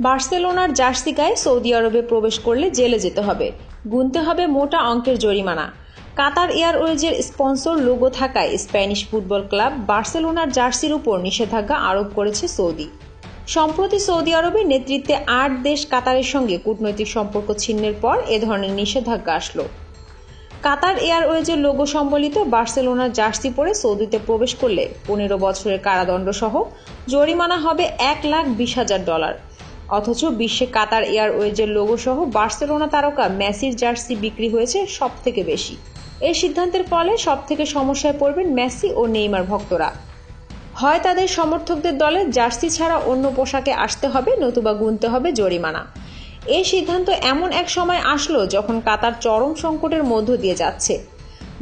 বার্সেলোনার জার্সি গায়ে সৌদি আরবে প্রবেশ করলে জেলে যেতে হবে, গুনতে হবে মোটা অঙ্কের জরিমানা। কাতার এয়ারওয়েজের স্পন্সর লোগো থাকায় স্প্যানিশ ফুটবল ক্লাব বার্সেলোনার জার্সির উপর নিষেধাজ্ঞা আরোপ করেছে সৌদি। সম্প্রতি সৌদি আরবের নেতৃত্বে 8 দেশ কাতারের সঙ্গে কূটনৈতিক সম্পর্ক ছিন্নের পর এ ধরনের নিষেধাজ্ঞা আসলো। কাতার এয়ারওয়েজের লোগো সম্বলিত বার্সেলোনার জার্সি পরে সৌদিতে প্রবেশ করলে 15 বছরের কারাদণ্ড সহ জরিমানা হবে $1,20,000। অথচ বিশ্বে কাতার এয়ারওয়েজের লোগো সহ বার্সেলোনা তারকা মেসির জার্সি বিক্রি হয়েছে সবথেকে বেশি। এই সিদ্ধান্তের ফলে সবথেকে সমস্যায় পড়বেন মেসি ও নেইমার ভক্তরা। হয় তাদের সমর্থকদের দলে জার্সি ছাড়া অন্য পোশাকে আসতে হবে, নতুবা গুনতে হবে জরিমানা। এই সিদ্ধান্ত এমন এক সময় আসলো যখন কাতার চরম সংকটের মধ্য দিয়ে যাচ্ছে।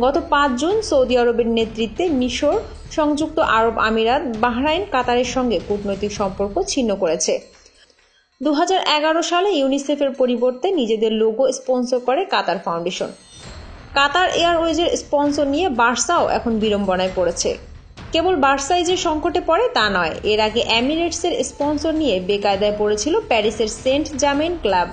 গত 5 জুন সৌদি আরবের নেতৃত্বে মিশর, সংযুক্ত আরব আমিরাত, বাহরাইন কাতারের সঙ্গে কূটনৈতিক সম্পর্ক ছিন্ন করেছে। 2011 সালে ইউনিসেফের পরিবর্তে নিজেদের লোগো স্পন্সর করে কাতার ফাউন্ডেশন। কাতার এয়ারওয়েজের স্পন্সর নিয়ে বার্সাও এখন বিড়ম্বনায় পড়েছে। কেবল বার্সাই যে সংকটে পড়ে তা নয়, এর আগে এমিরেটসের স্পন্সর নিয়ে বেকায়দায় পড়েছিল প্যারিসের সেন্ট জার্মেইন ক্লাব।